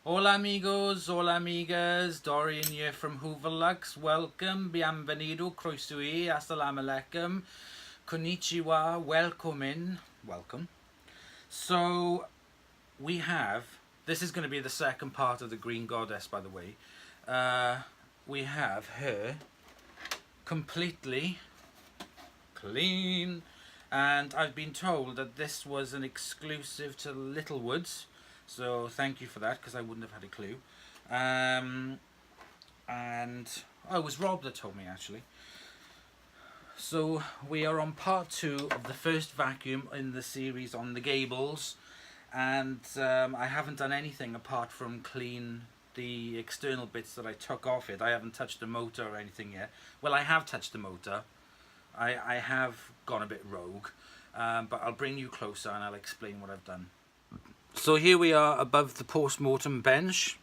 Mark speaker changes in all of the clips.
Speaker 1: Hola amigos, hola amigas, Dorian here from Hoover Lux. Welcome, bienvenido, croeso, assalamu alaikum, konnichiwa, welcome in, welcome. So we have, this is going to be the second part of the Green Goddess, by the way. We have her completely clean, and I've been told that this was an exclusive to Littlewoods. So thank you for that, because I wouldn't have had a clue. And it was Rob that told me, actually. So we are on part 2 of the first vacuum in the series on the Gables, and I haven't done anything apart from clean the external bits that I took off it. I haven't touched the motor or anything yet. Well, I have touched the motor. I have gone a bit rogue, but I'll bring you closer and I'll explain what I've done. So here we are above the post-mortem bench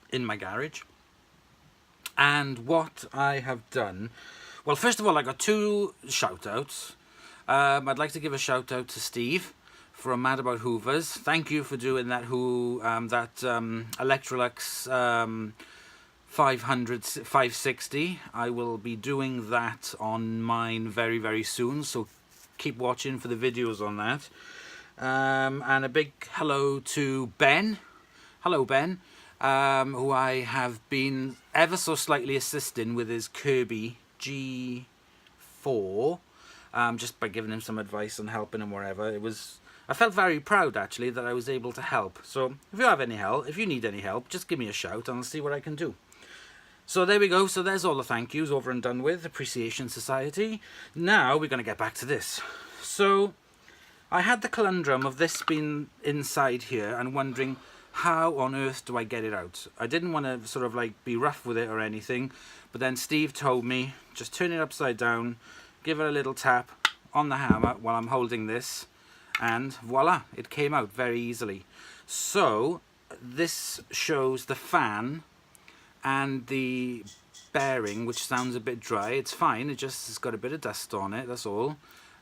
Speaker 1: in my garage, and what I have done, well, first of all, I got 2 shout outs. I'd like to give a shout out to Steve from Mad About Hoovers. Thank you for doing that Electrolux 560. I will be doing that on mine very, very soon, so keep watching for the videos on that. And a big hello to Benn. Hello, Benn, who I have been ever so slightly assisting with his Kirby G4, just by giving him some advice and helping him wherever. I felt very proud, actually, that I was able to help. So if you have any help, if you need any help, just give me a shout and I'll see what I can do. So there we go. So there's all the thank yous over and done with. Appreciation Society. Now we're going to get back to this. So I had the conundrum of this being inside here and wondering, how on earth do I get it out? I didn't want to sort of like be rough with it or anything, but then Steve told me, just turn it upside down, give it a little tap on the hammer while I'm holding this, and voila, it came out very easily. So this shows the fan and the bearing, which sounds a bit dry. It's fine, it's got a bit of dust on it, that's all,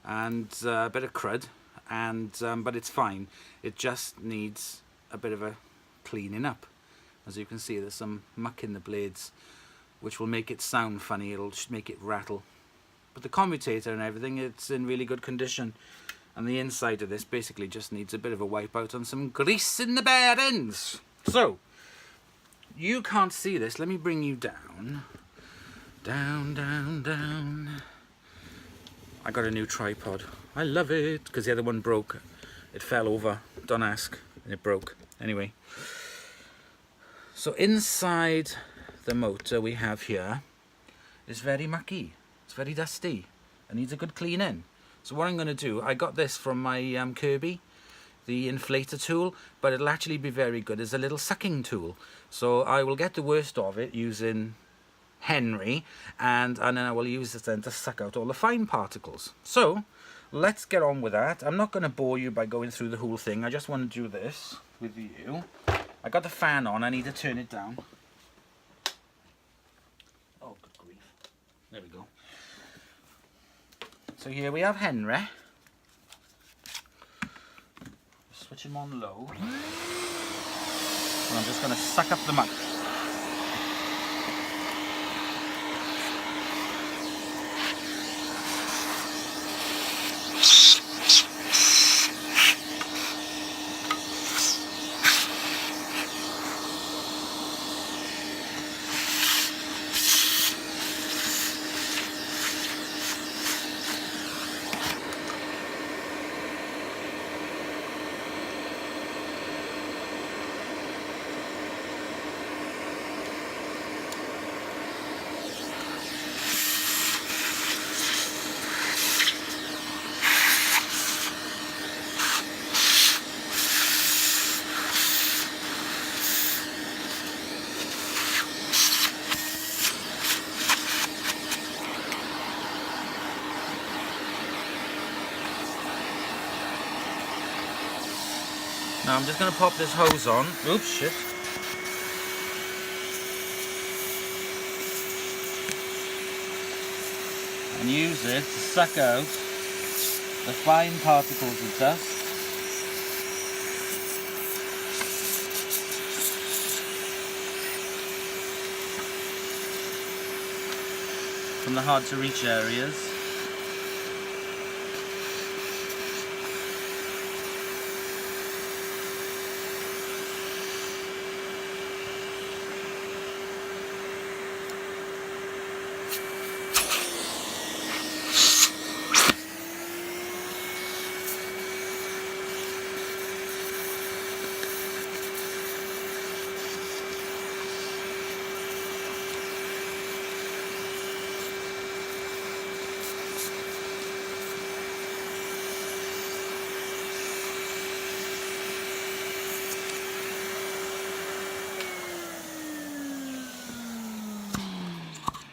Speaker 1: and a bit of crud. But it's fine. It just needs a bit of a cleaning up. As you can see, there's some muck in the blades, which will make it sound funny. It'll make it rattle. But the commutator and everything, it's in really good condition. And the inside of this basically just needs a bit of a wipe out and some grease in the bearings. So you can't see this. Let me bring you down. Down, down, down. I got a new tripod. I love it, because the other one broke. It fell over, don't ask, and it broke. Anyway, so inside the motor we have here is very mucky. It's very dusty. It needs a good clean in. So what I'm going to do, I got this from my Kirby, the inflator tool, but it'll actually be very good as a little sucking tool. So I will get the worst of it using Henry, and then I will use it then to suck out all the fine particles. So let's get on with that. I'm not going to bore you by going through the whole thing. I just want to do this with you. I got the fan on. I need to turn it down. Oh, good grief. There we go. So here we have Henry. Switch him on low. And I'm just going to suck up the muck. Now I'm just going to pop this hose on. Oops, shit. And use it to suck out the fine particles of dust. from the hard to reach areas.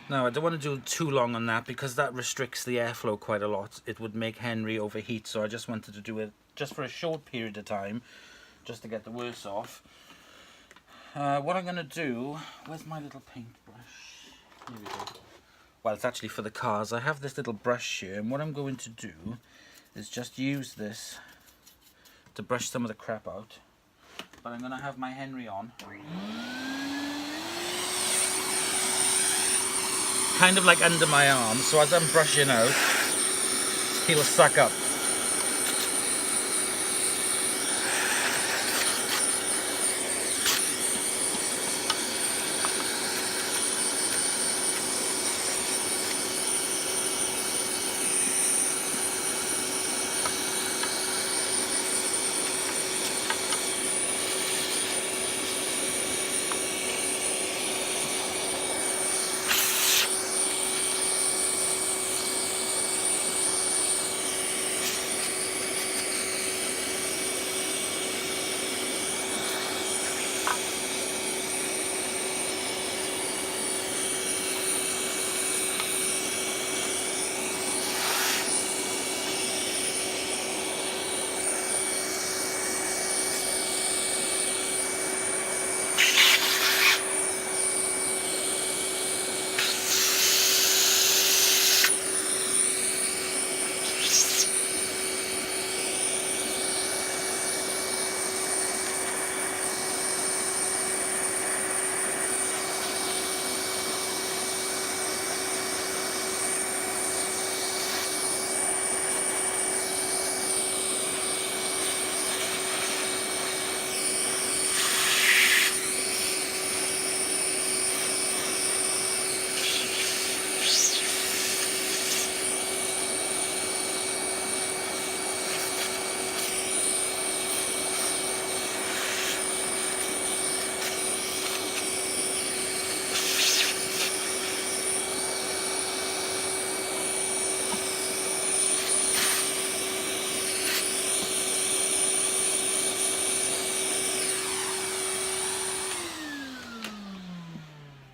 Speaker 1: Now, I don't want to do too long on that because that restricts the airflow quite a lot. It would make Henry overheat, so I just wanted to do it just for a short period of time, just to get the worst off. What I'm going to do... Where's my little paintbrush? Here we go. Well, it's actually for the cars. I have this little brush here, and what I'm going to do is just use this to brush some of the crap out. But I'm going to have my Henry on. Kind of like under my arm, so as I'm brushing out, he'll suck up.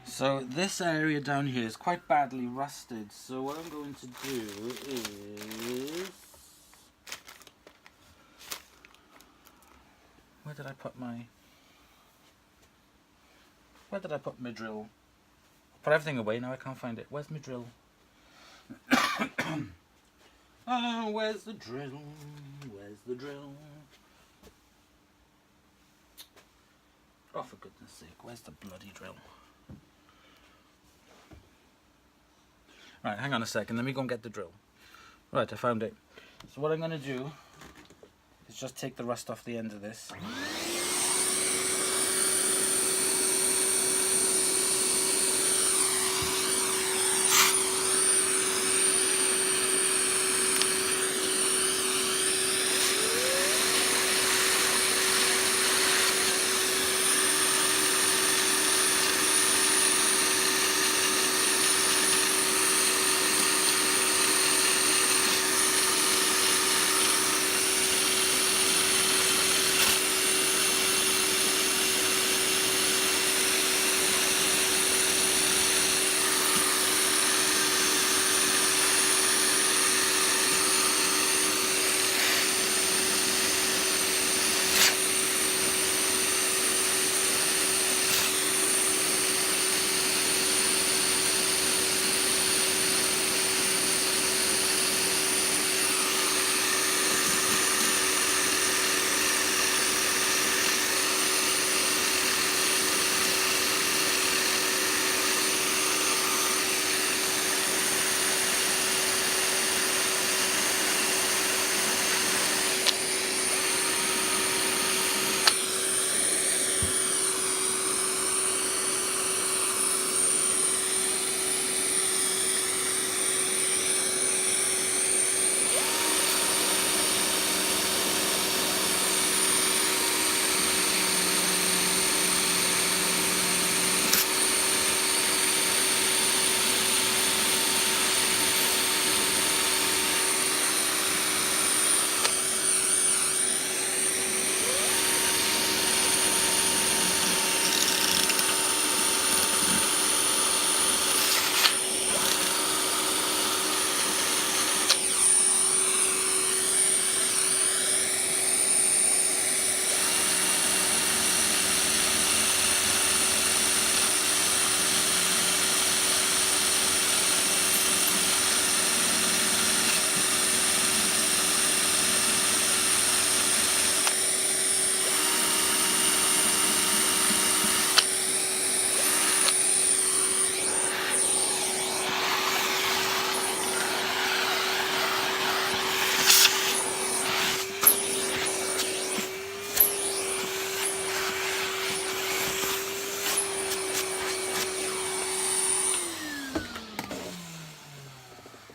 Speaker 1: So this area down here is quite badly rusted, so what I'm going to do is... Where did I put my drill? Put everything away, now I can't find it. Where's my drill? Oh, where's the drill? Where's the drill? Oh, for goodness sake, where's the bloody drill? Right, hang on a second, let me go and get the drill. Right, I found it. So what I'm going to do is just take the rust off the end of this.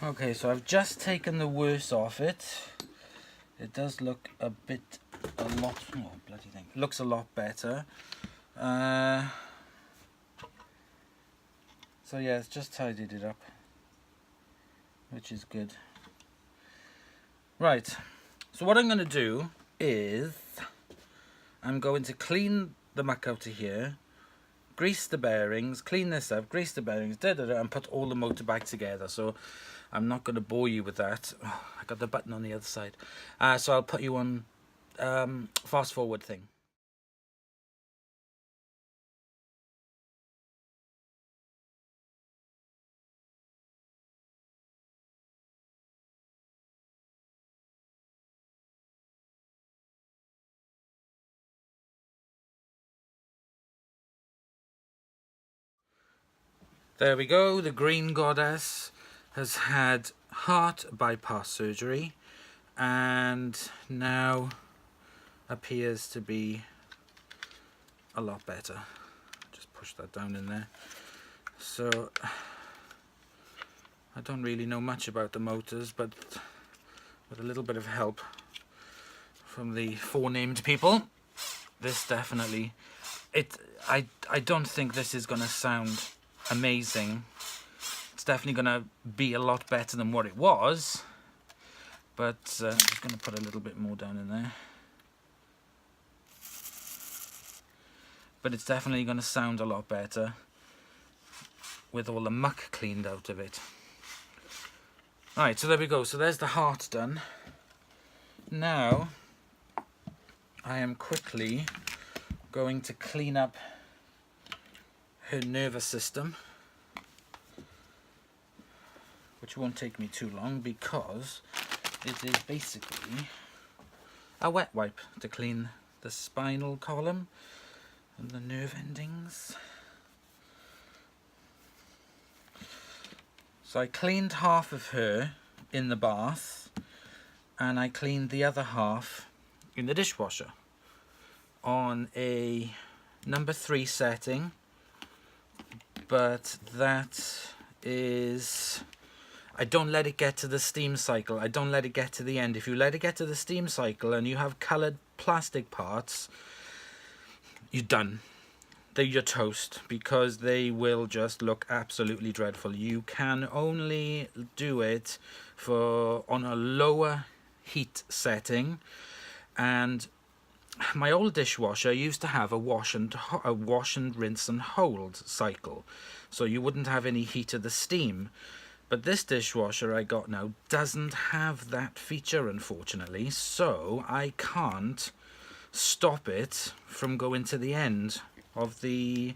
Speaker 1: Okay, so I've just taken the worst off it. It does look a lot, oh bloody thing, it looks a lot better. So yeah, it's just tidied it up, which is good. Right, so what I'm going to do is I'm going to clean the muck out of here, grease the bearings, clean this up, grease the bearings, and put all the motor back together. So I'm not going to bore you with that. Oh, I got the button on the other side. So I'll put you on fast forward thing. There we go, the green goddess has had heart bypass surgery and now appears to be a lot better. Just push that down in there. So I don't really know much about the motors, but with a little bit of help from the forenamed people, this definitely, I don't think this is going to sound amazing. It's definitely going to be a lot better than what it was, but I'm just going to put a little bit more down in there. But it's definitely going to sound a lot better with all the muck cleaned out of it. Right, so there we go. So there's the heart done. Now I am quickly going to clean up her nervous system, which won't take me too long because it is basically a wet wipe to clean the spinal column and the nerve endings. So I cleaned half of her in the bath and I cleaned the other half in the dishwasher on a number 3 setting, but that is, I don't let it get to the steam cycle. I don't let it get to the end. If you let it get to the steam cycle and you have coloured plastic parts, you're done. You're toast, because they will just look absolutely dreadful. You can only do it on a lower heat setting, and my old dishwasher used to have a wash and rinse and hold cycle, so you wouldn't have any heat of the steam. But this dishwasher I got now doesn't have that feature, unfortunately, so I can't stop it from going to the end of the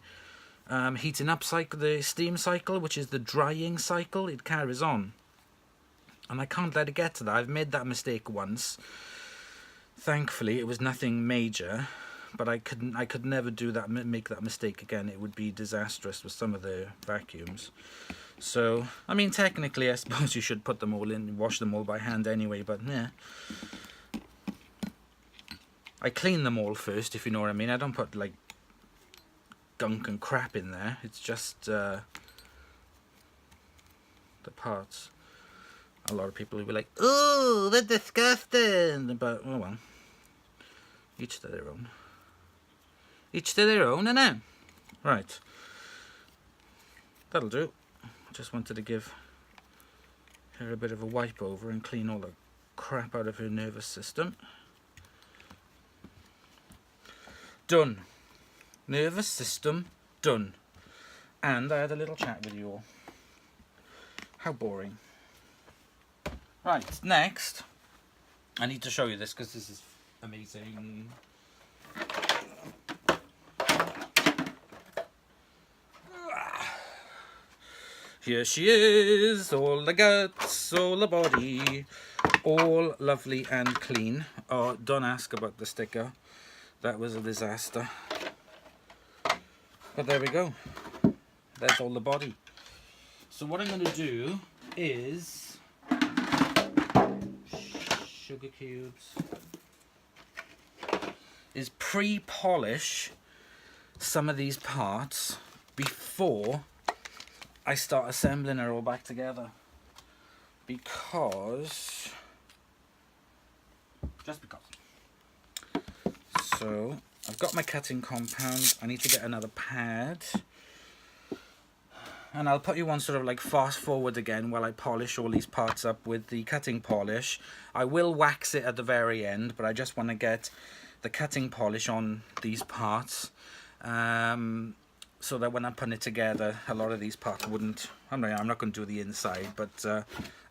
Speaker 1: heating up cycle, the steam cycle, which is the drying cycle. It carries on, and I can't let it get to that. I've made that mistake once. Thankfully it was nothing major, but I could never do that, make that mistake again. It would be disastrous with some of the vacuums. So I mean, technically I suppose you should put them all in, wash them all by hand anyway, but yeah, I clean them all first, if you know what I mean. I don't put like gunk and crap in there. It's just the parts. A lot of people will be like, "Oh, they're disgusting," but oh well, each to their own. Each to their own, innit? Right, that'll do. Just wanted to give her a bit of a wipe over and clean all the crap out of her nervous system. Done. Nervous system done. And I had a little chat with you all. How boring. Right, next I need to show you this because this is amazing. Here she is, all the guts, all the body, all lovely and clean. Oh, don't ask about the sticker. That was a disaster. But there we go. There's all the body. So what I'm going to do is sugar cubes. Is pre-polish some of these parts before I start assembling her all back together. Just because. So I've got my cutting compound. I need to get another pad. And I'll put you on sort of like fast forward again while I polish all these parts up with the cutting polish. I will wax it at the very end, but I just want to get the cutting polish on these parts so that when I'm putting it together, a lot of these parts wouldn't... I'm not going to do the inside, but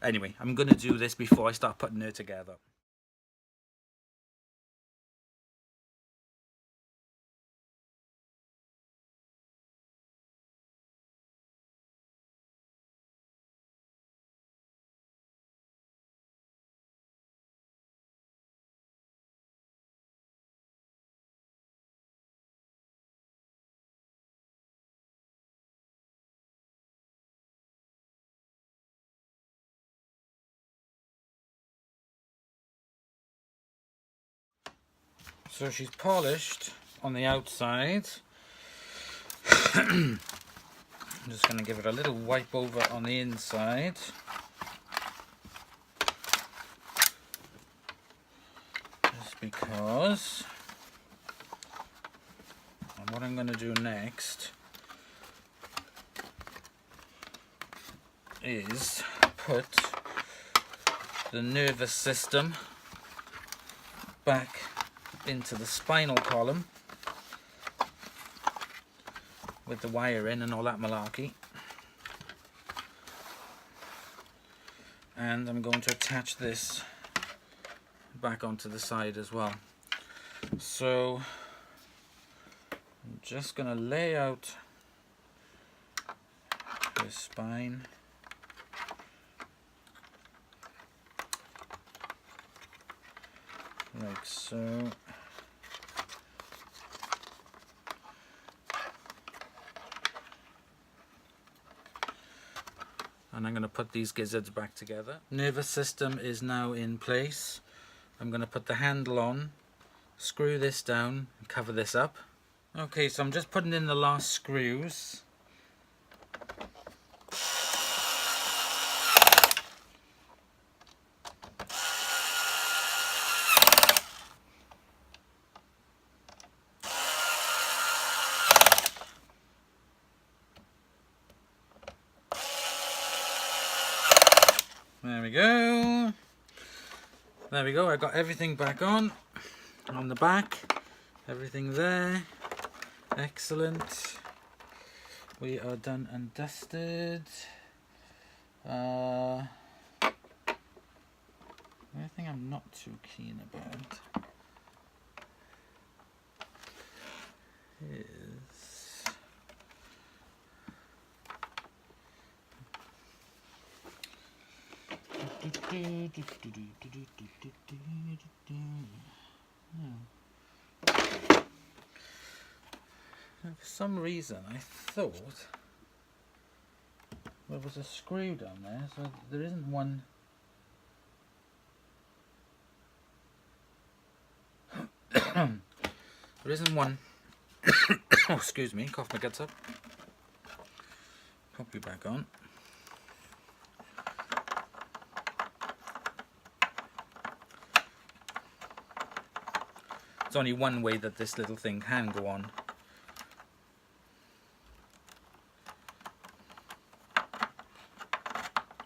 Speaker 1: anyway, I'm going to do this before I start putting it together. So she's polished on the outside. I'm just going to give it a little wipe over on the inside. Just because. And what I'm going to do next is put the nervous system back into the spinal column with the wire in and all that malarkey, and I'm going to attach this back onto the side as well. So I'm just going to lay out the spine like so. And I'm going to put these gizzards back together. Nervous system is now in place. I'm going to put the handle on, screw this down and cover this up. Okay, so I'm just putting in the last screws. There we go. There we go. I got everything back on the back. Everything there. Excellent. We are done and dusted. The only thing I'm not too keen about is for some reason I thought there was a screw down there, so there isn't one. There isn't one. Oh, excuse me, cough my guts up. Pop you back on. There's only one way that this little thing can go on.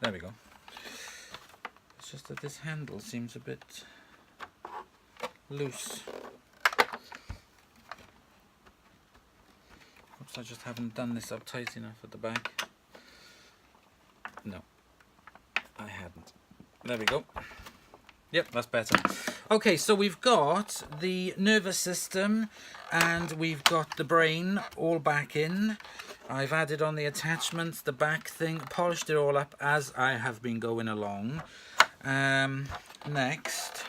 Speaker 1: There we go. It's just that this handle seems a bit loose. Oops, I just haven't done this up tight enough at the back. No, I hadn't. There we go. Yep, that's better. Okay, so we've got the nervous system and we've got the brain all back in. I've added on the attachments, the back thing, polished it all up as I have been going along. Next,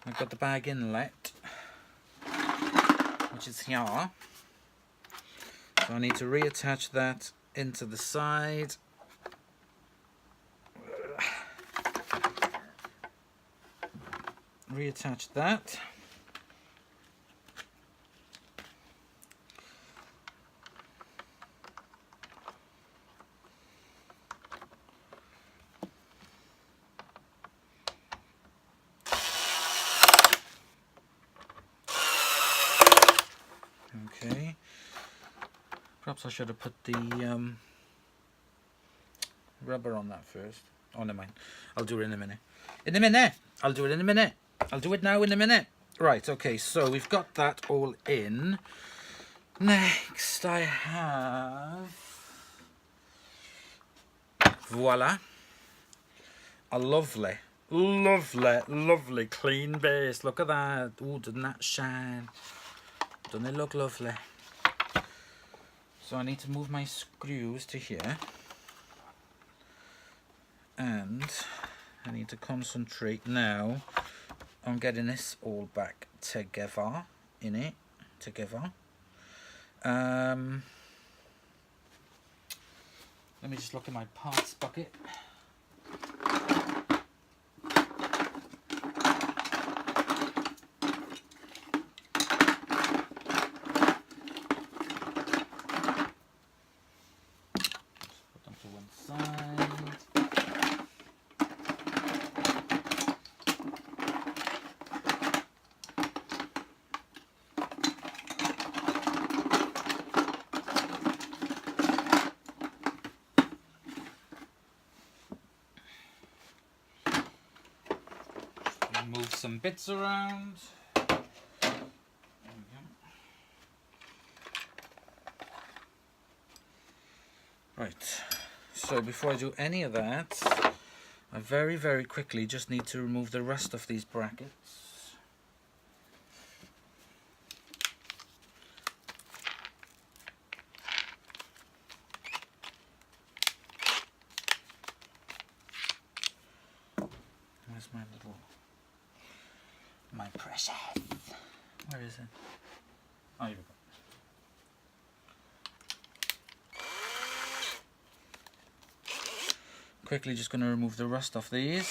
Speaker 1: I've got the bag inlet, which is here. So I need to reattach that into the side. Reattach that. Perhaps I should have put the rubber on that first. Oh, never mind. I'll do it in a minute. In a minute! I'll do it in a minute. I'll do it now in a minute. Right, okay, so we've got that all in. Next, I have... voila. A lovely, lovely, lovely clean base. Look at that. Oh, doesn't that shine? Doesn't it look lovely? So I need to move my screws to here. And I need to concentrate now on getting this all back together. Together. Let me just look in my parts bucket. Move some bits around. There we go. Right, so before I do any of that, I very, very quickly just need to remove the rest of these brackets. Where's my little... my precious. Where is it? Oh, here we go. Quickly just going to remove the rust off these.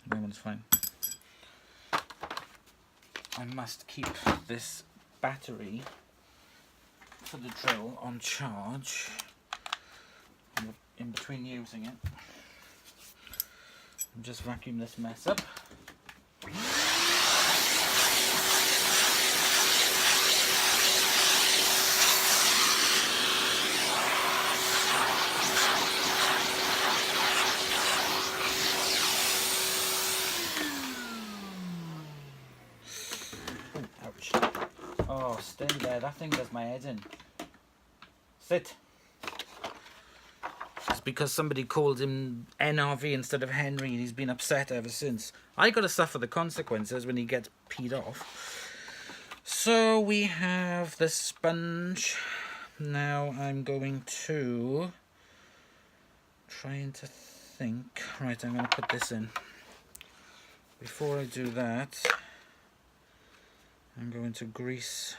Speaker 1: That one's fine. I must keep this battery for the drill on charge in between using it. I'll just vacuum this mess up. Oh, stay there. That thing does my head in. Sit. It's because somebody called him NRV instead of Henry and he's been upset ever since. I got to suffer the consequences when he gets peed off. So we have the sponge. Now I'm going to... trying to think. Right, I'm going to put this in. Before I do that... I'm going to grease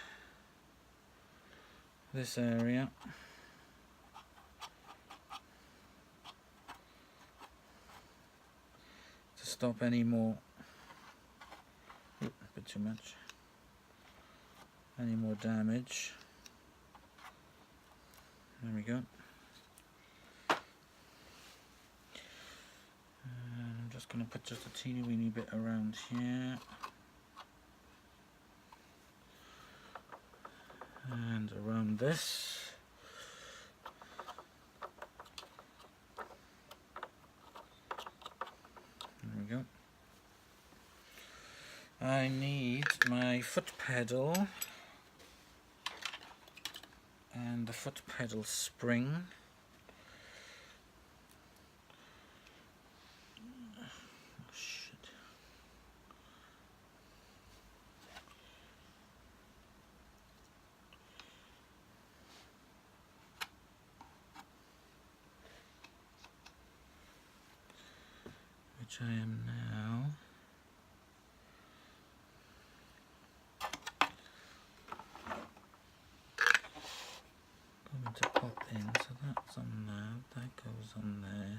Speaker 1: this area. To stop any more, a bit too much, any more damage. There we go. And I'm just going to put just a teeny weeny bit around here. And around this. There we go. I need my foot pedal and the foot pedal spring. Which I am now going to pop in, so that's on there, that goes on there.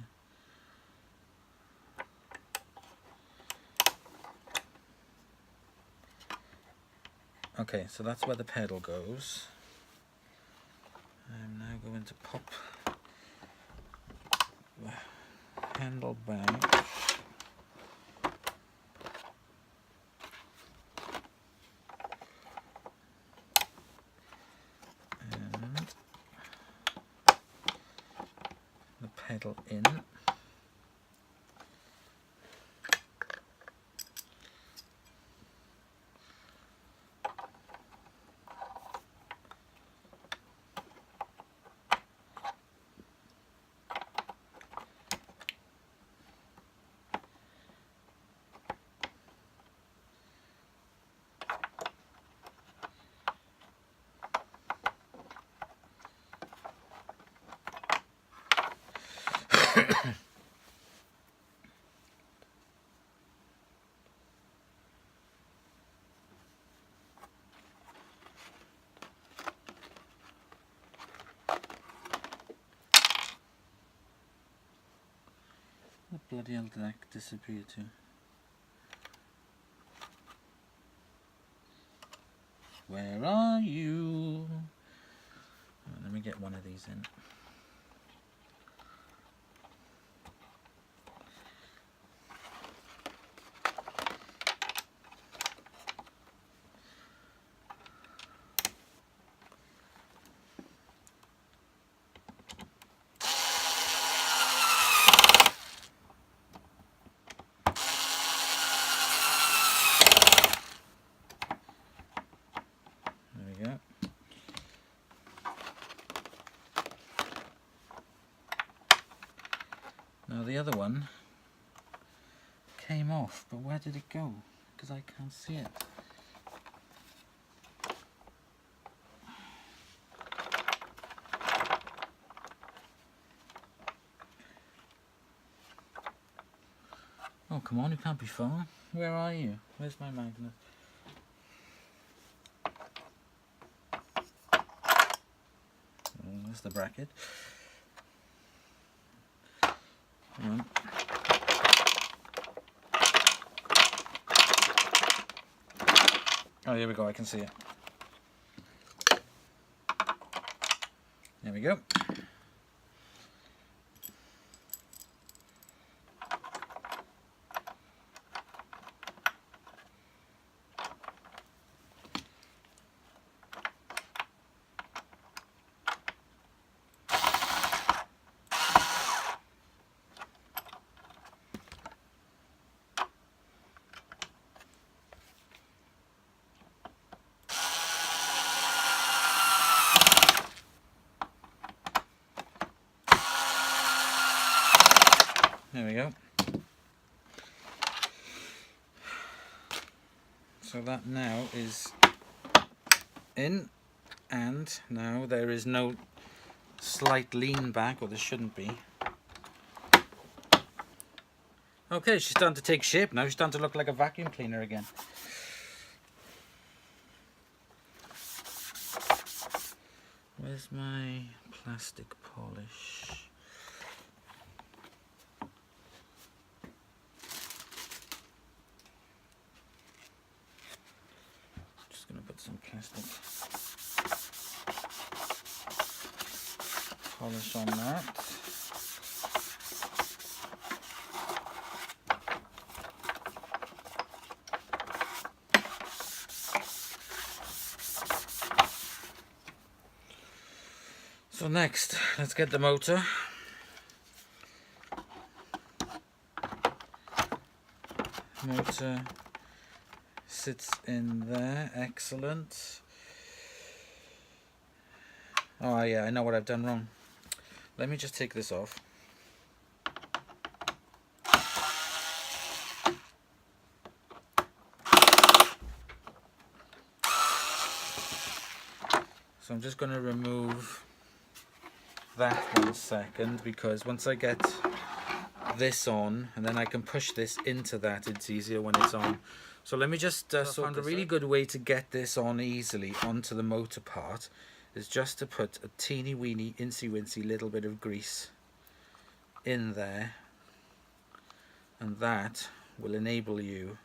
Speaker 1: Okay, so that's where the pedal goes. I'm now going to pop the handle back. And the pedal in. What bloody hell did that disappear to? Where are you? Oh, let me get one of these in. Now the other one came off, but where did it go? Because I can't see it. Oh, come on, you can't be far. Where are you? Where's my magnet? Oh, there's the bracket. Oh, here we go, I can see it. There we go. There we go. So that now is in, and now there is no slight lean back, or there shouldn't be. Okay, she's starting to take shape now. She's starting to look like a vacuum cleaner again. Where's my plastic polish? Some plastic polish on that. So next, let's get the motor. Motor sits in there, excellent. Oh yeah, I know what I've done wrong. Let me just take this off. So I'm just going to remove that 1 second, because once I get this on, and then I can push this into that, it's easier when it's on. So let me just I found a really good way to get this on easily onto the motor part, is just to put a teeny weeny incy wincy little bit of grease in there, and that will enable you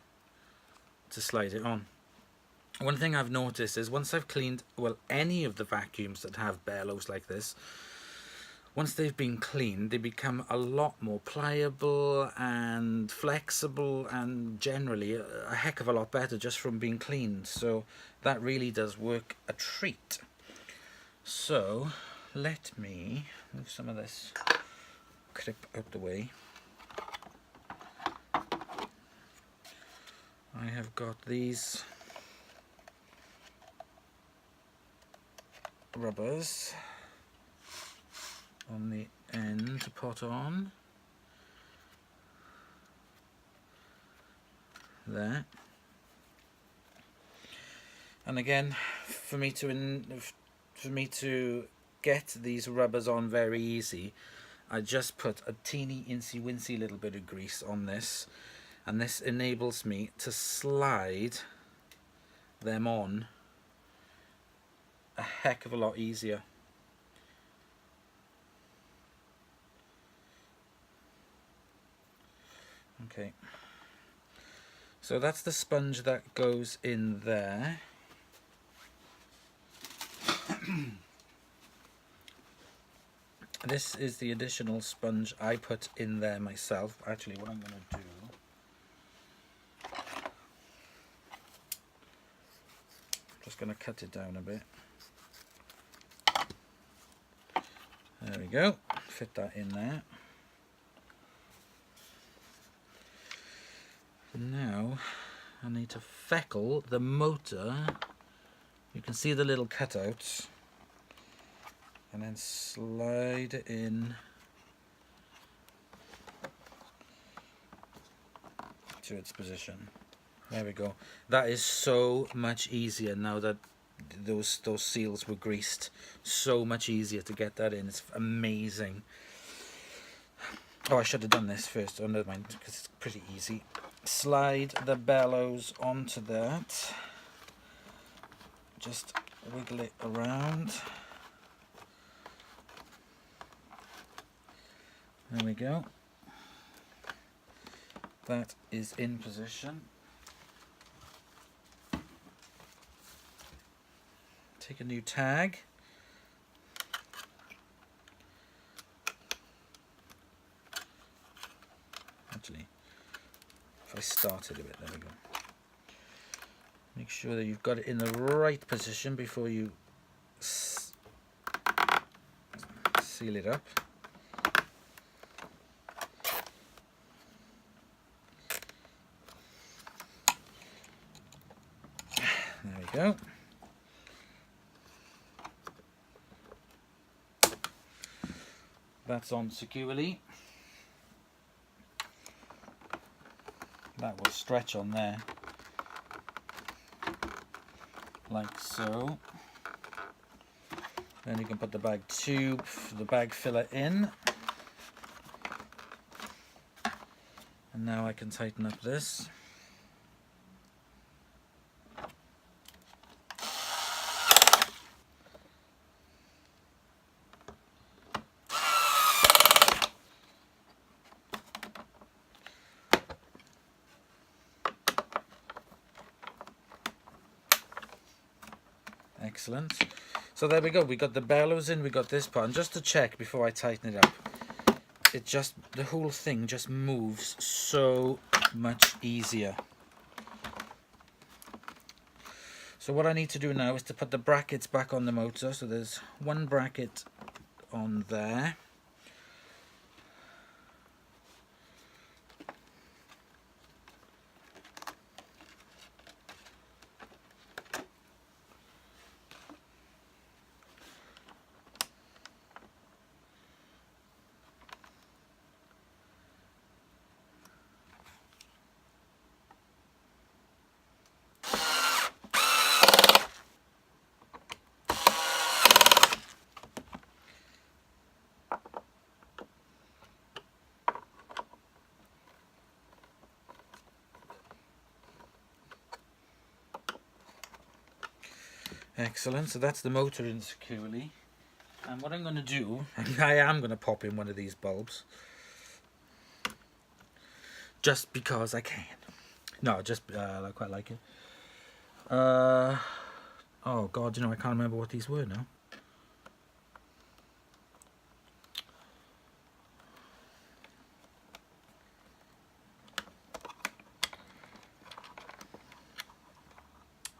Speaker 1: to slide it on. One thing I've noticed is once I've cleaned, well, any of the vacuums that have bellows like this, once they've been cleaned, they become a lot more pliable and flexible, and generally a heck of a lot better just from being cleaned. So that really does work a treat. So let me move some of this clip out the way. I have got these rubbers on the end to put on there, and again, for me to get these rubbers on very easy, I just put a teeny incy wincy little bit of grease on this, and this enables me to slide them on a heck of a lot easier. Okay, so that's the sponge that goes in there. This is the additional sponge I put in there myself. Actually, what I'm going to do, I'm just going to cut it down a bit. There we go, fit that in there. Now I need to feckle the motor. You can see the little cutouts, and then slide it in to its position. There we go. That is so much easier now that those seals were greased. So much easier to get that in. It's amazing. Oh, I should have done this first. Oh, never mind, because it's pretty easy. Slide the bellows onto that. Just wiggle it around. There we go. That is in position. Take a new tag. Actually, if I started a bit, there we go. Make sure that you've got it in the right position before you seal it up. There we go. That's on securely. That will stretch on there, like so. Then you can put the bag tube, the bag filler in. And now I can tighten up this. Excellent. So there we go. We got the bellows in, we got this part. And just to check before I tighten it up, the whole thing just moves so much easier. So what I need to do now is to put the brackets back on the motor. So there's one bracket on there. Excellent, so that's the motor in securely. And what I'm going to do, I am going to pop in one of these bulbs. Just because I can. No, just, I quite like it. Oh God, you know, I can't remember what these were now.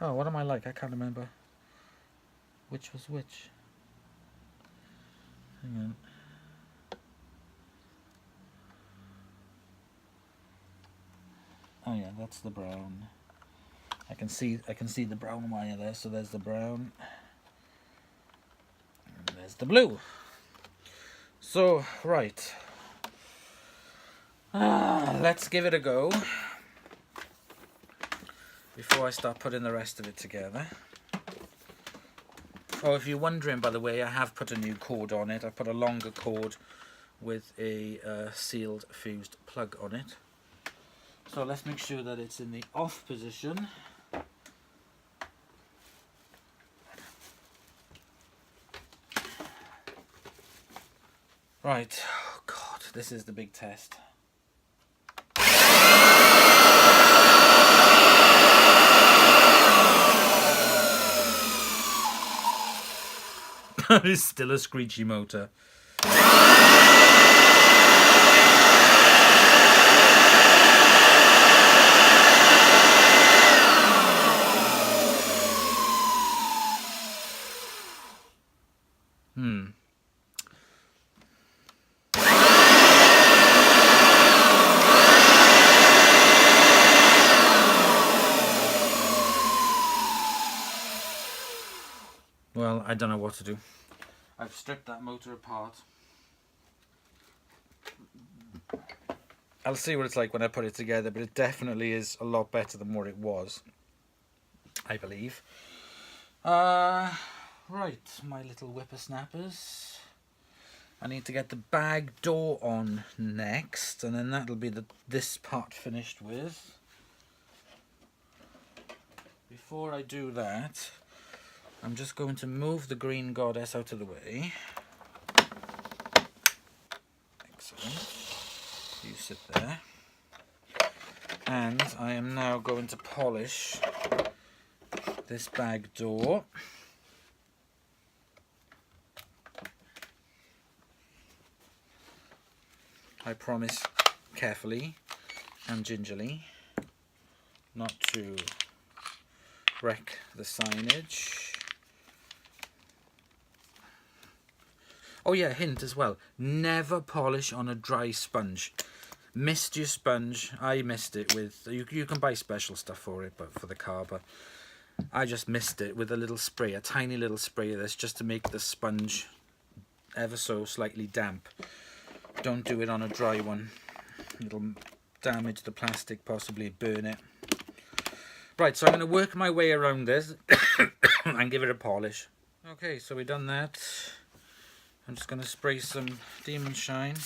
Speaker 1: Oh, what am I like? I can't remember which was which. Hang on. Oh yeah, that's the brown. I can see the brown wire there, so there's the brown. And there's the blue. So, right. Let's give it a go. Before I start putting the rest of it together. Oh, if you're wondering, by the way, I have put a new cord on it. I put a longer cord with a sealed fused plug on it. So let's make sure that it's in the off position. Right, oh God, this is the big test. That is still a screechy motor. Well, I don't know what to do. I've stripped that motor apart. I'll see what it's like when I put it together, but it definitely is a lot better than what it was, I believe. Right, my little whippersnappers. I need to get the bag door on next, and then that'll be this part finished with. Before I do that, I'm just going to move the green goddess out of the way. Excellent. You sit there. And I am now going to polish this bag door. I promise carefully and gingerly not to wreck the signage. Oh yeah, hint as well, never polish on a dry sponge. Missed your sponge. I missed it with, you can buy special stuff for it, but for the car, but I just missed it with a little spray, a tiny little spray of this, just to make the sponge ever so slightly damp. Don't do it on a dry one. It'll damage the plastic, possibly burn it. Right, so I'm going to work my way around this and give it a polish. Okay, so we've done that. I'm just going to spray some Demon Shine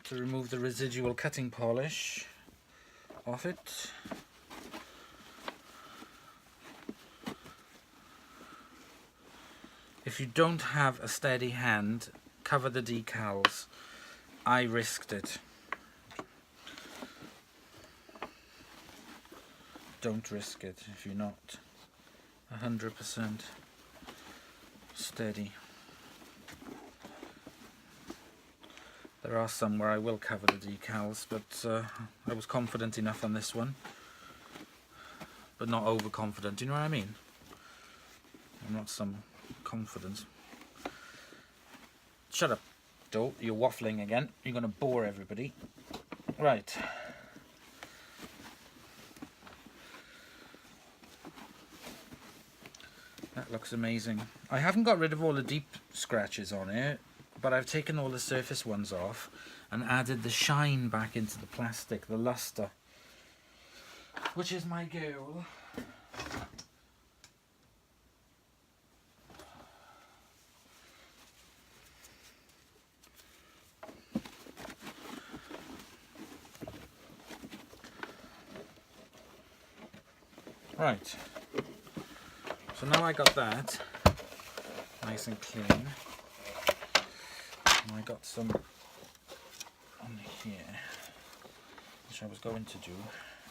Speaker 1: to remove the residual cutting polish off it. If you don't have a steady hand, cover the decals. I risked it. Don't risk it if you're not 100% steady. There are some where I will cover the decals, but I was confident enough on this one, but not overconfident. Do you know what I mean? I'm not some confidence. Shut up, Joe. You're waffling again. You're going to bore everybody. Right. That looks amazing. I haven't got rid of all the deep scratches on it, but I've taken all the surface ones off and added the shine back into the plastic, the luster, which is my goal. Right, So now I got that nice and clean, and I got some on here, which I was going to do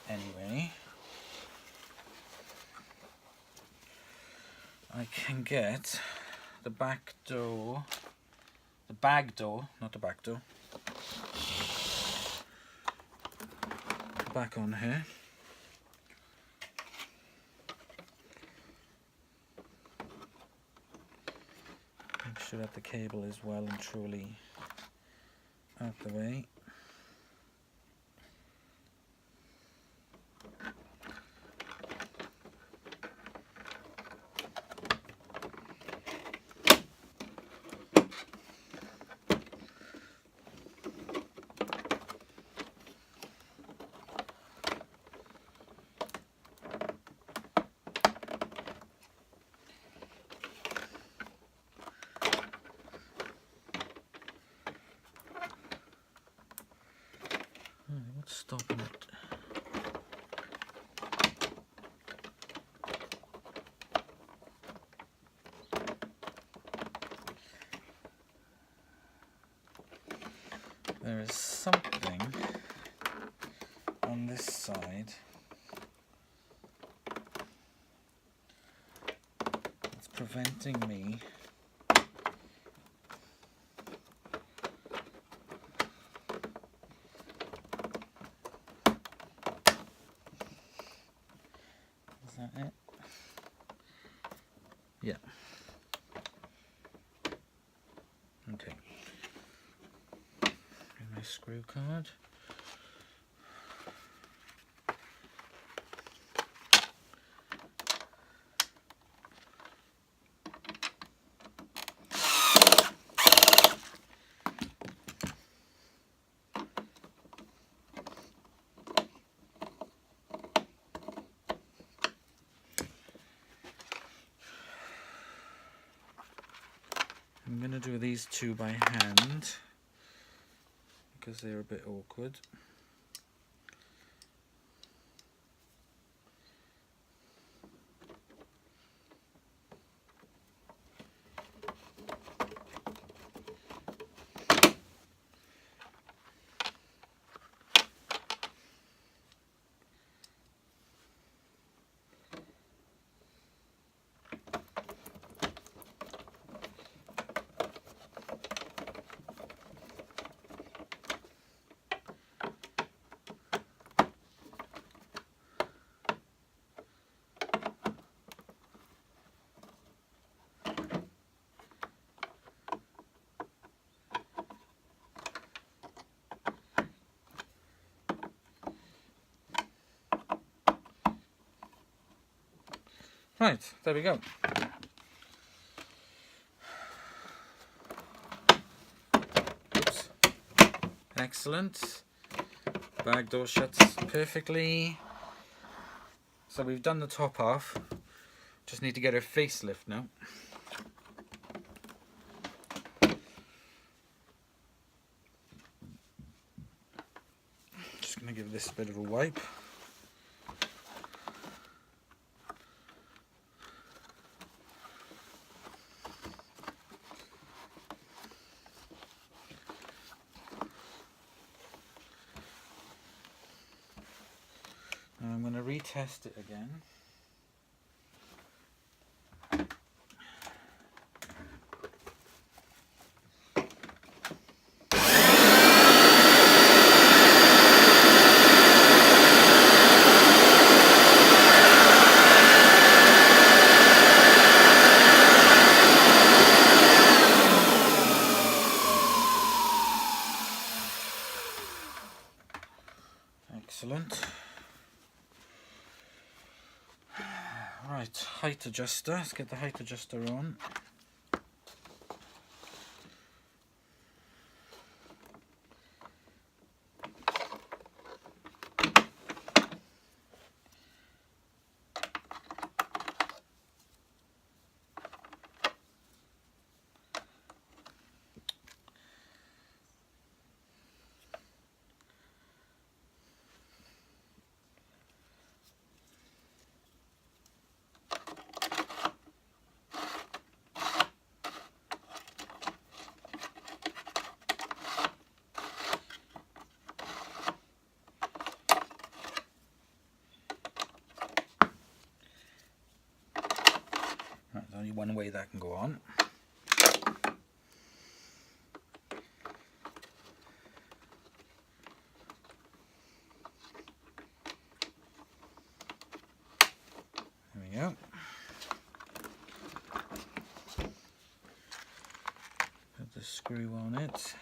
Speaker 1: anyway. I can get the back door, the bag door, not the back door, back on here. Make sure that the cable is well and truly out the way. What's stopping it? There is something on this side that's preventing me it? Yeah. Okay. Here's my screw card. I'm going to do these two by hand because they're a bit awkward. Right, there we go. Oops. Excellent. Bag door shuts perfectly. So we've done the top off. Just need to get her facelift now. Just going to give this a bit of a wipe. I'm going to retest it again. Excellent. Right, height adjuster. Let's get the height adjuster on. only one way that can go on. There we go. Put the screw on it.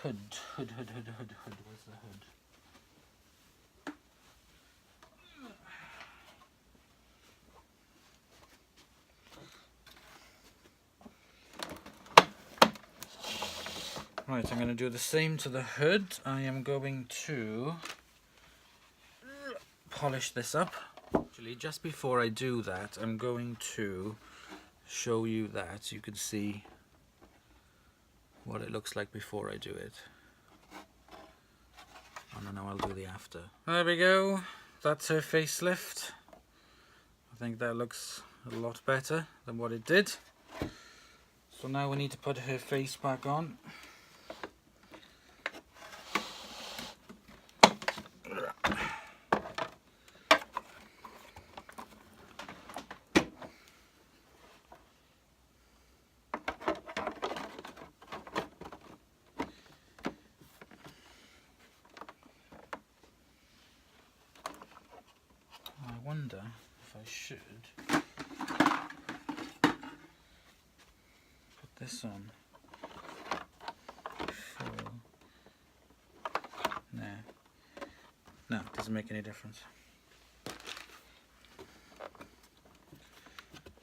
Speaker 1: Hood. Where's the hood? Right, I'm going to do the same to the hood. I am going to polish this up. Actually, just before I do that, I'm going to show you that so you can see what it looks like before I do it. And then I'll do the after. There we go. That's her facelift. I think that looks a lot better than what it did. So now we need to put her face back on. I wonder if I should put this on before. No, it doesn't make any difference.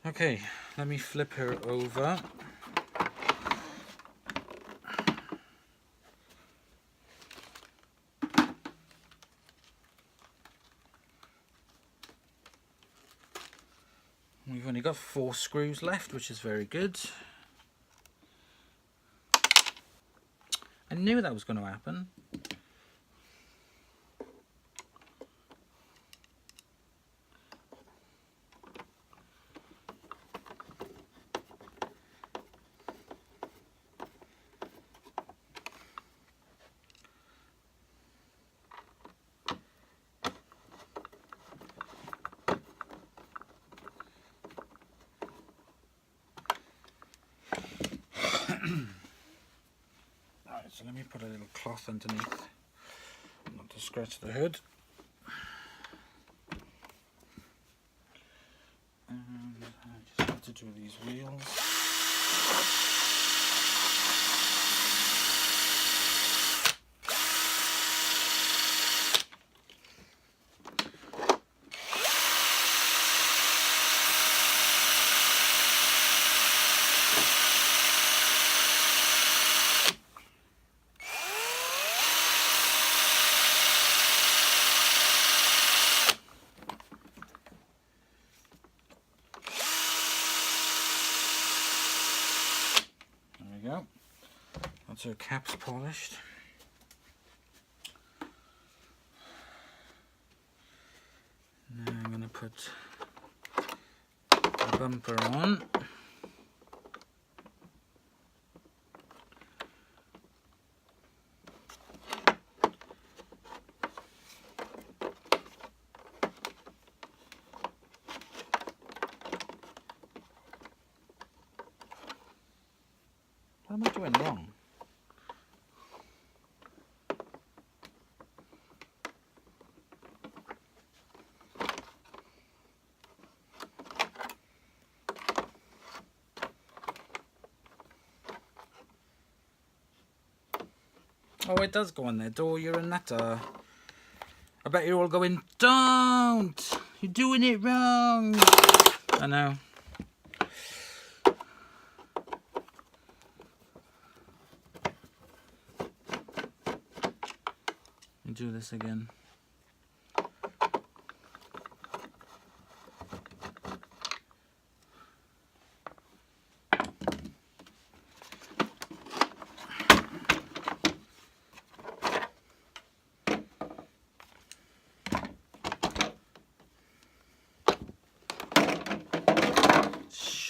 Speaker 1: Okay, let me flip her over. We've only got 4 screws left, which is very good. I knew that was going to happen. So let me put a little cloth underneath, not to scratch the hood. And I just have to do these wheels. Go. That's her caps polished. Now I'm going to put the bumper on. What am I doing wrong? Oh, it does go on there. Oh, you're a nutter. I bet you're all going, don't! You're doing it wrong! I know. Do this again.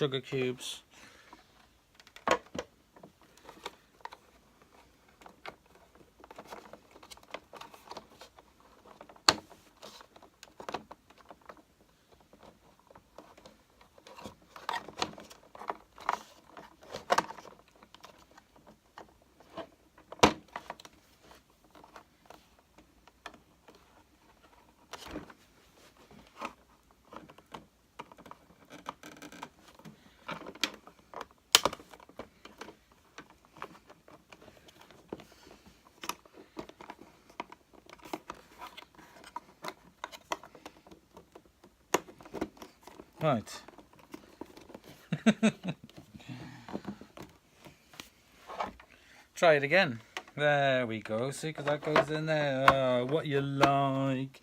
Speaker 1: sugar cubes. Right. Try it again. There we go. See, because that goes in there. Oh, what you like?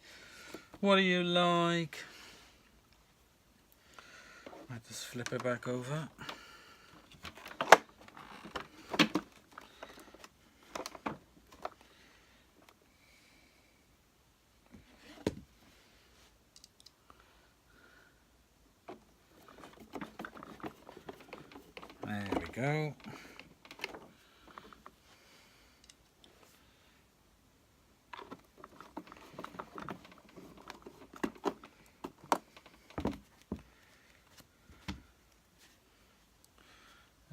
Speaker 1: What do you like? I just flip it back over. There we go.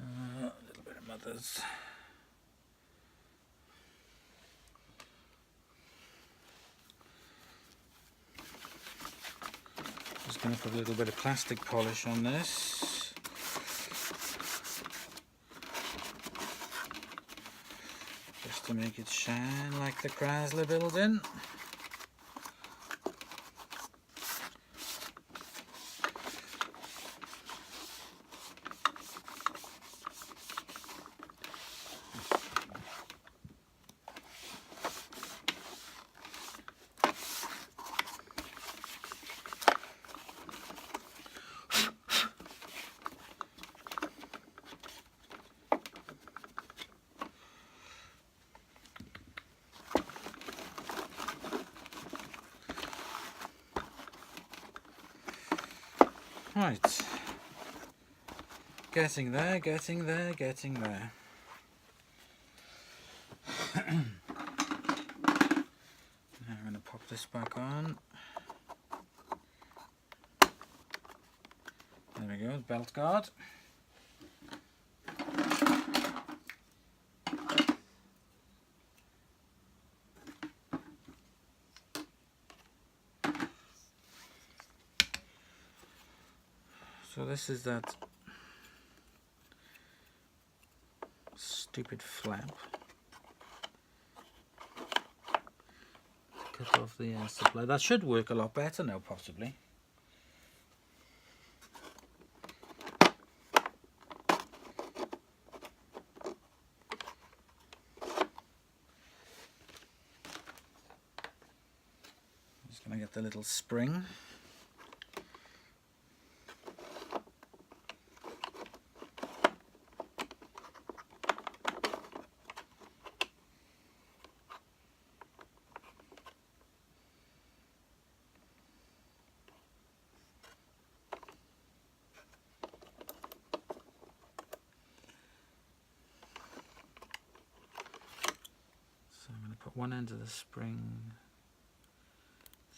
Speaker 1: A little bit of mother's. Just going to put a little bit of plastic polish on this. Just to make it shine like the Chrysler building. Right, getting there, getting there, getting there. Now I'm going to pop this back on. There we go, belt guard. So this is that stupid flap. Cut off the air supply. That should work a lot better now, possibly. Just going to get the little spring. Put one end of the spring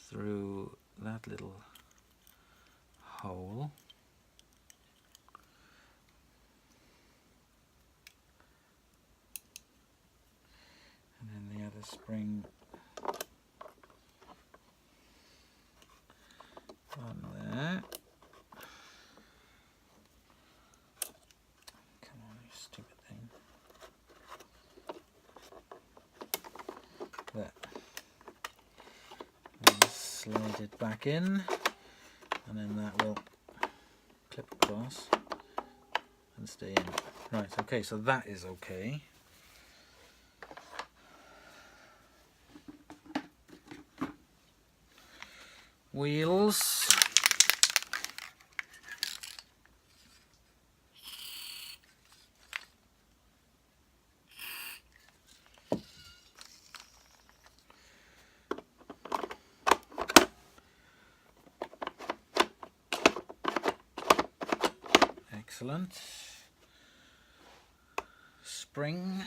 Speaker 1: through that little hole, and then the other spring on there. Come on, you stupid thing. There. And slide it back in, and then that will clip across and stay in. Right, okay, so that is okay. Wheels. Excellent. Spring.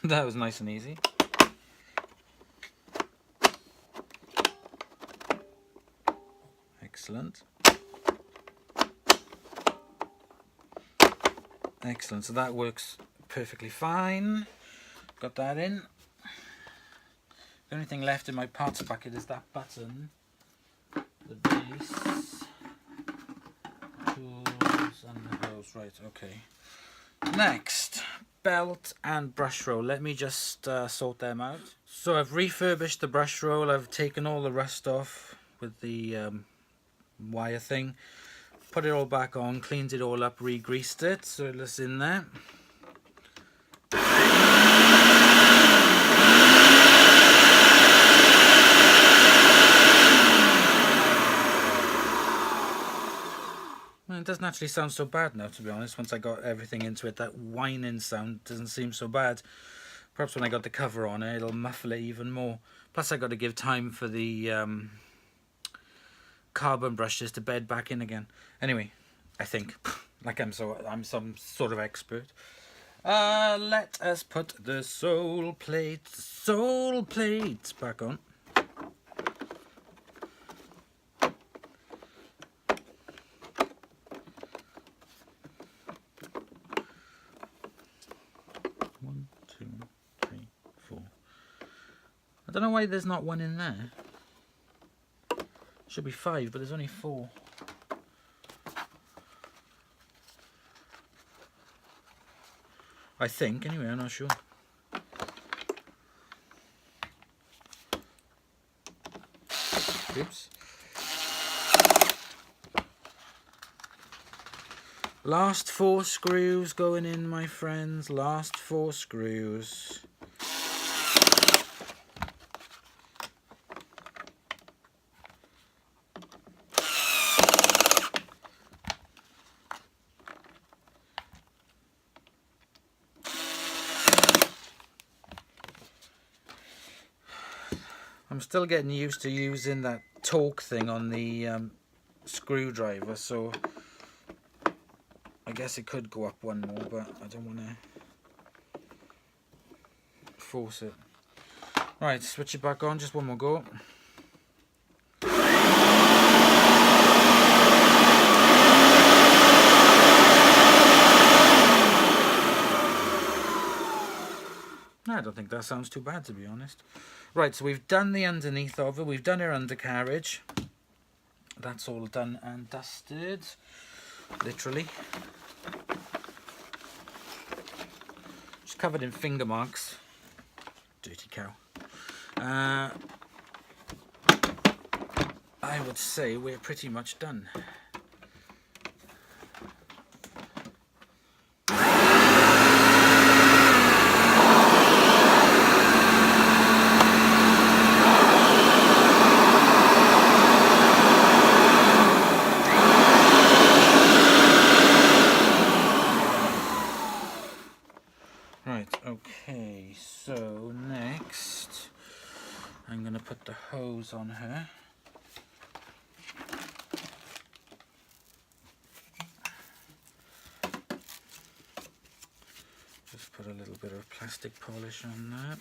Speaker 1: That was nice and easy. Excellent. Excellent. So that works perfectly fine. Got that in. The only thing left in my parts bucket is that button, the base, tools, and the hose. Right, okay. Next, belt and brush roll. Let me just sort them out. So I've refurbished the brush roll. I've taken all the rust off with the wire thing, put it all back on, cleaned it all up, re-greased it so it's in there. Well, it doesn't actually sound so bad now, to be honest. Once I got everything into it, that whining sound doesn't seem so bad. Perhaps when I got the cover on it, it'll muffle it even more. Plus I got to give time for the carbon brushes to bed back in again. Anyway, I think, like I'm some sort of expert. Let us put the sole plate back on. One, two, three, four. I don't know why there's not one in there. Should be 5, but there's only 4. I think, anyway, I'm not sure. Oops. Last 4 screws going in, my friends. Last 4 screws. I'm still getting used to using that torque thing on the screwdriver, so I guess it could go up one more, but I don't want to force it. Right, switch it back on, just one more go. I don't think that sounds too bad, to be honest. Right, so we've done the underneath of it, we've done our undercarriage. That's all done and dusted, literally. Just covered in finger marks. Dirty cow. I would say we're pretty much done. Okay, so next I'm going to put the hose on her. Just put a little bit of plastic polish on that.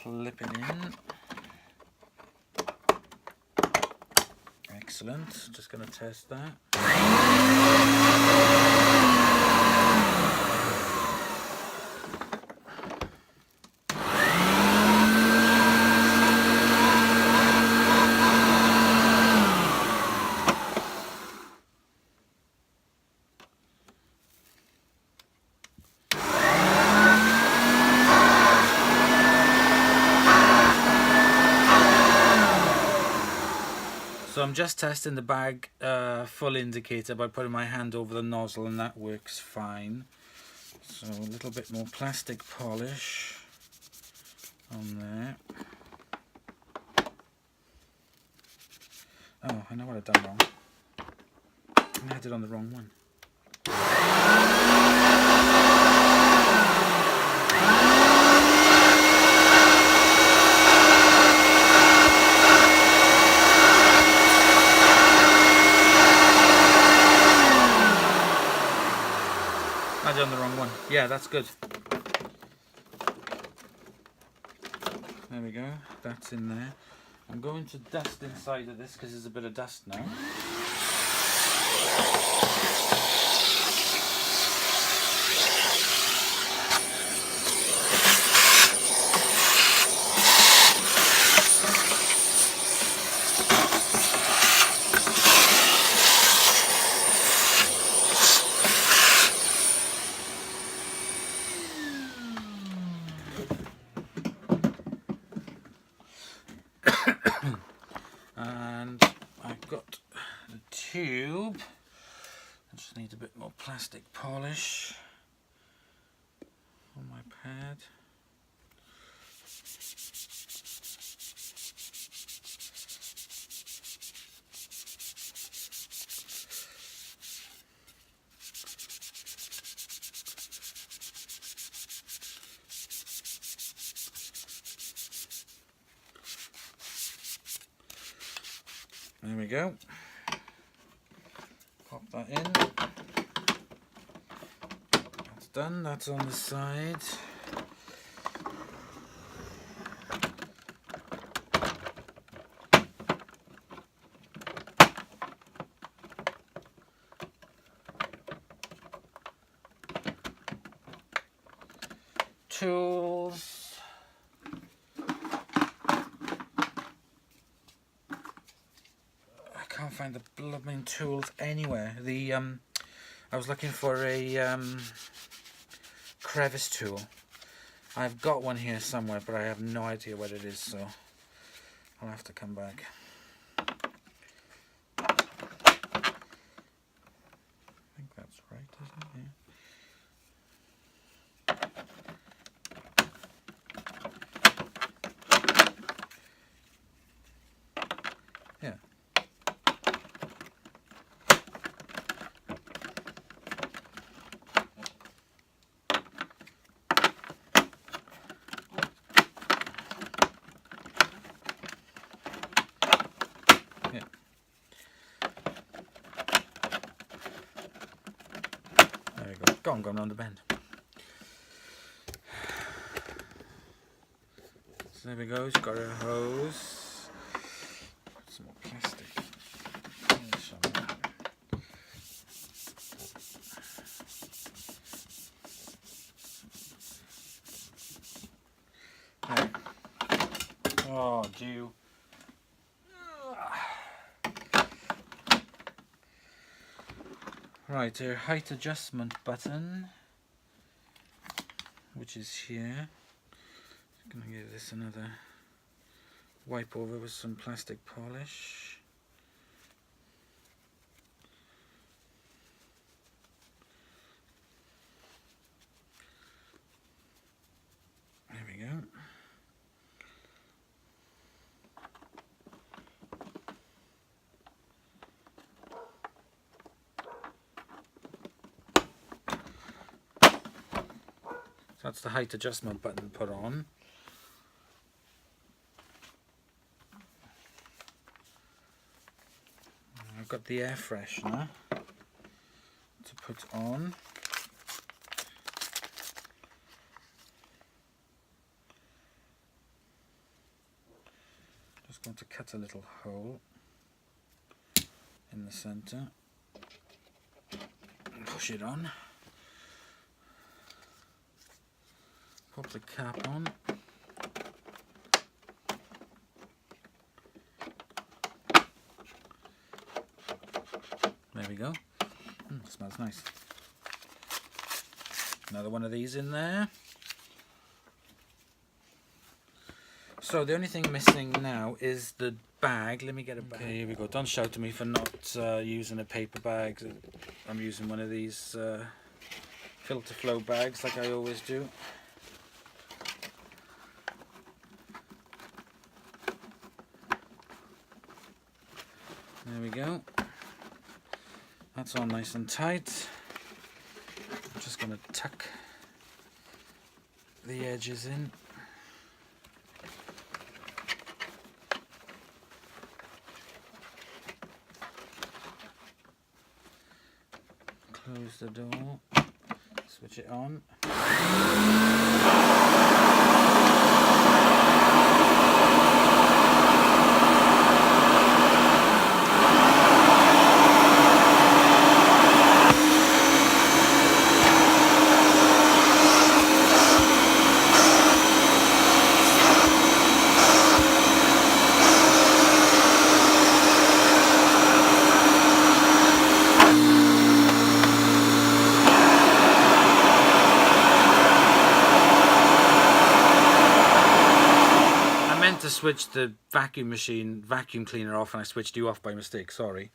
Speaker 1: Clip it in. Excellent. Just going to test that. So I'm just testing the bag full indicator by putting my hand over the nozzle, and that works fine. So a little bit more plastic polish on there. Oh, I know what I've done wrong. I had it on the wrong one. I had it on the wrong one. Yeah, that's good. There we go. That's in there. I'm going to dust inside of this because there's a bit of dust now. And I've got the tube. I just need a bit more plastic polish on my pad. There we go. Pop that in. That's done. That's on the side. Tools. I can't find the blooming tools anywhere. I was looking for a crevice tool. I've got one here somewhere, but I have no idea what it is, so I'll have to come back. I think that's right, isn't it? Yeah. Yeah. There we go. Go on, going around the bend. So there we go. It's got a hose. Put some more plastic finish on that. There. Oh, dew. Right, our height adjustment button, which is here. I'm going to give this another wipe over with some plastic polish. There we go. So that's the height adjustment button put on. I've got the air freshener to put on. Just going to cut a little hole in the center and push it on. Pop the cap on. There we go. Smells nice. Another one of these in there. So the only thing missing now is the bag. Let me get a bag. Okay, here we go. Don't shout at me for not using a paper bag. I'm using one of these filter flow bags like I always do. There we go. That's all nice and tight. I'm just going to tuck the edges in. Close the door, switch it on. To switch the vacuum cleaner off, and I switched you off by mistake, sorry.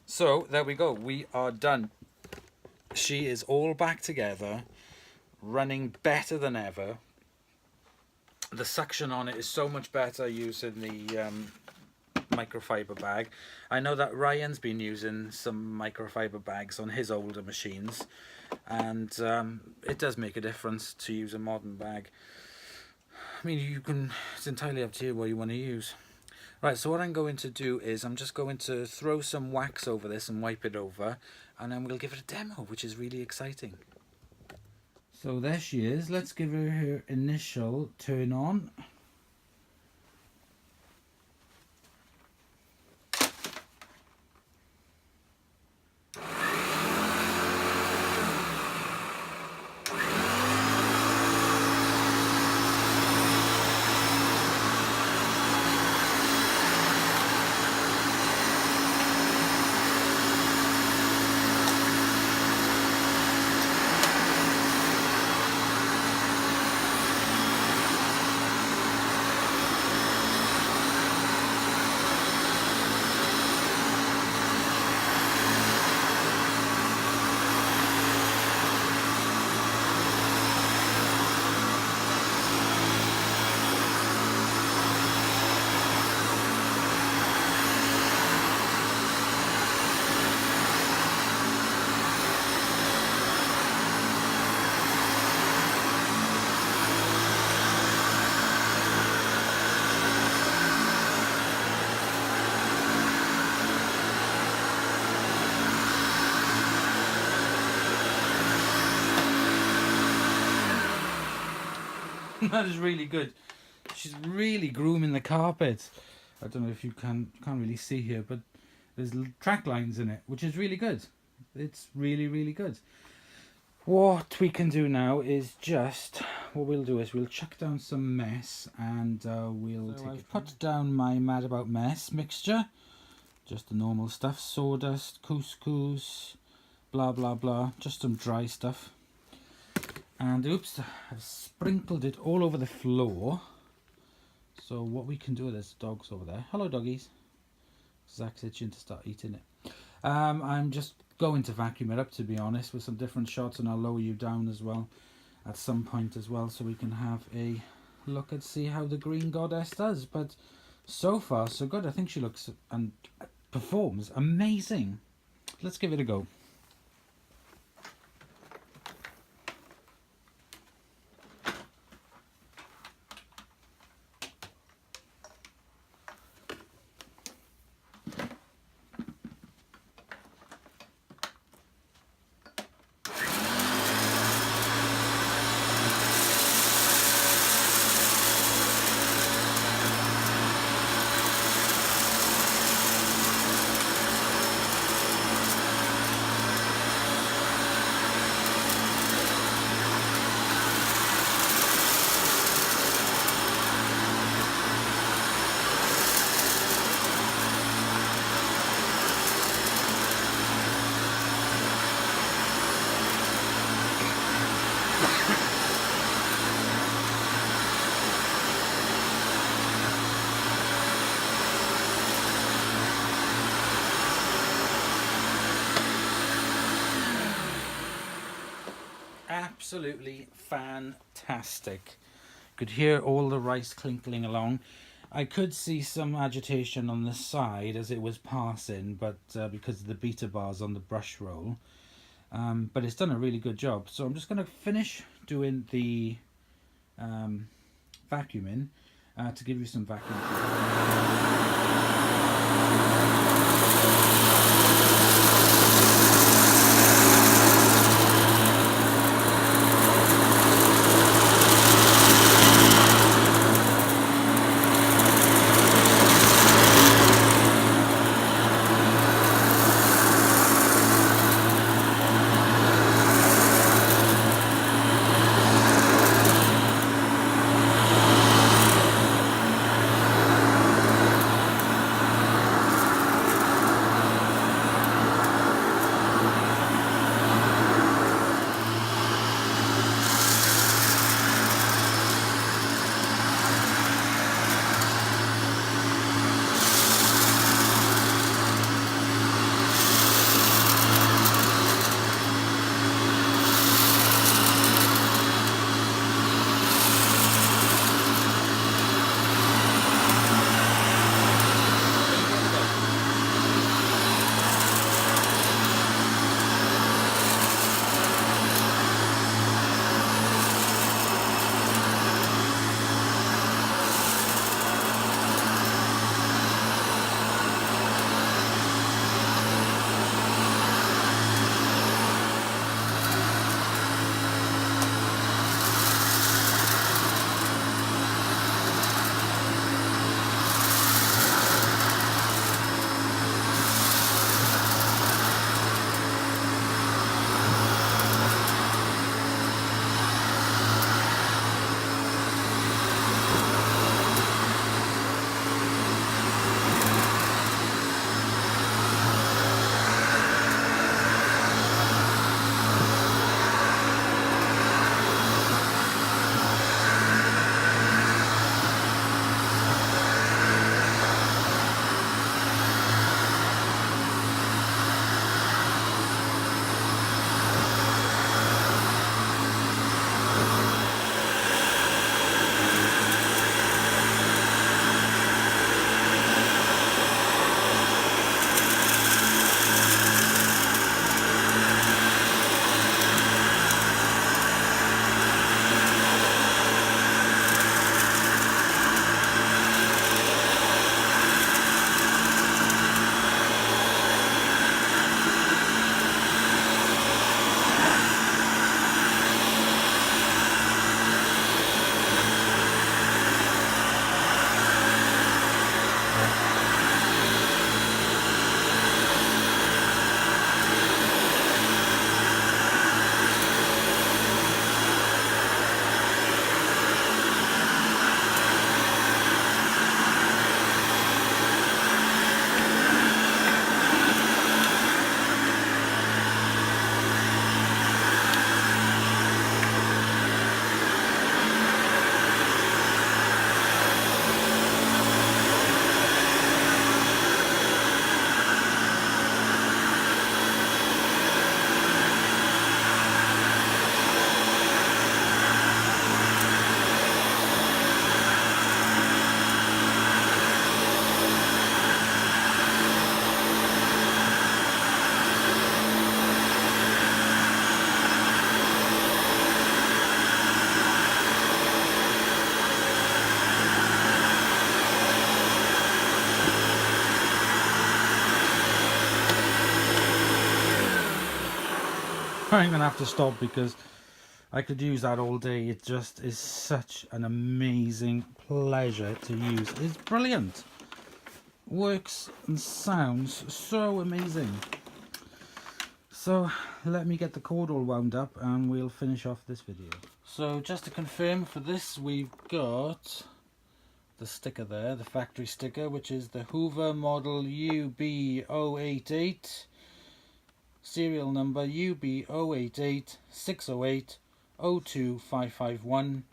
Speaker 1: So there we go, we are done. She is all back together, running better than ever. The suction on it is so much better using the microfiber bag. I know that Ryan's been using some microfiber bags on his older machines, and it does make a difference to use a modern bag. I mean, it's entirely up to you what you want to use. Right, so what I'm going to do is I'm just going to throw some wax over this and wipe it over, and then we'll give it a demo, which is really exciting. So there she is. Let's give her her initial turn on. That is really good. She's really grooming the carpet. I don't know if you can't really see here, but there's track lines in it, which is really good. It's really, really good. What we can do is what we'll do is we'll chuck down some mess, and I've put down my Mad About Mess mixture. Just the normal stuff, sawdust, couscous, blah blah blah, just some dry stuff. And oops, I've sprinkled it all over the floor. So what we can do with this, dog's over there. Hello doggies. Zach's itching to start eating it. I'm just going to vacuum it up, to be honest, with some different shots, and I'll lower you down as well at some point as well, so we can have a look and see how the Green Goddess does. But so far so good. I think she looks and performs amazing. Let's give it a go. absolutely fantastic. Could hear all the rice clinkling along. I could see some agitation on the side as it was passing, but because of the beta bars on the brush roll. But it's done a really good job. So I'm just going to finish doing the vacuuming to give you some vacuum. I'm gonna have to stop because I could use that all day. It just is such an amazing pleasure to use. It's brilliant. Works and sounds so amazing. So let me get the cord all wound up and we'll finish off this video. So just to confirm, for this we've got the sticker there, the factory sticker, which is the Hoover model UB088, serial number UB088 608 02551,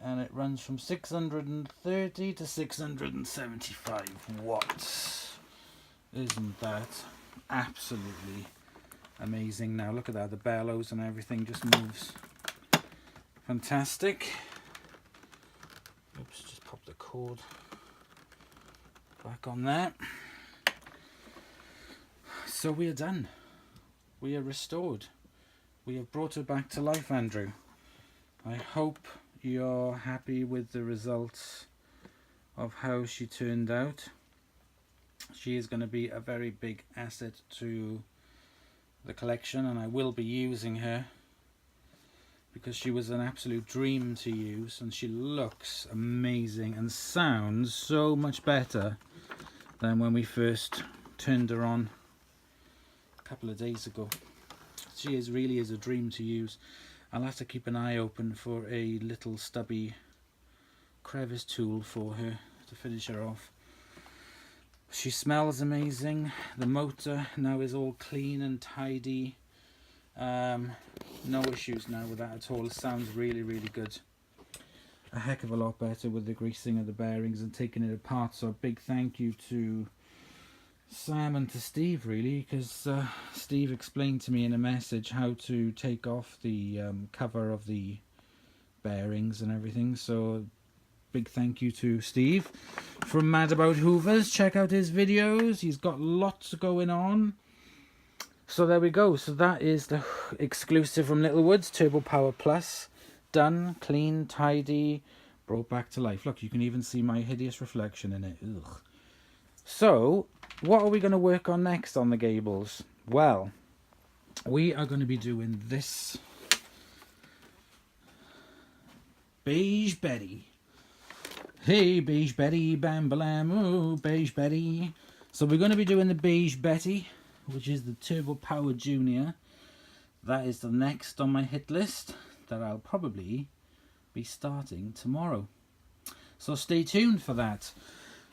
Speaker 1: and it runs from 630 to 675 watts. Isn't that absolutely amazing now. Look at that, the bellows and everything just moves. Fantastic. Oops, just pop the cord back on there. So we are done. We are restored. We have brought her back to life, Andrew. I hope you're happy with the results of how she turned out. She is going to be a very big asset to the collection, and I will be using her because she was an absolute dream to use, and she looks amazing and sounds so much better than when we first turned her on a couple of days ago. She really is a dream to use. I'll have to keep an eye open for a little stubby crevice tool for her to finish her off. She smells amazing. The motor now is all clean and tidy. No issues now with that at all. It sounds really, really good. A heck of a lot better with the greasing of the bearings and taking it apart. So a big thank you to Sam and to Steve, really, because Steve explained to me in a message how to take off the cover of the bearings and everything. So big thank you to Steve from Mad About Hoovers. Check out his videos. He's got lots going on. So there we go. So that is the exclusive from Littlewoods, Turbopower Plus. Done, clean, tidy, brought back to life. Look, you can even see my hideous reflection in it. Ugh. So what are we going to work on next on the Gables? Well, we are going to be doing this Beige Betty. Hey, Beige Betty, bam balam, ooh, Beige Betty. So we're going to be doing the Beige Betty, which is the Turbopower Junior. That is the next on my hit list that I'll probably be starting tomorrow. So stay tuned for that.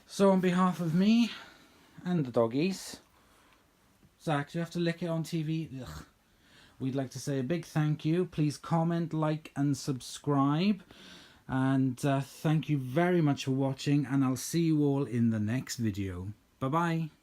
Speaker 1: So on behalf of me and the doggies, Zach, do you have to lick it on TV? Ugh. We'd like to say a big thank you. Please comment, like and subscribe. And thank you very much for watching, and I'll see you all in the next video. Bye bye.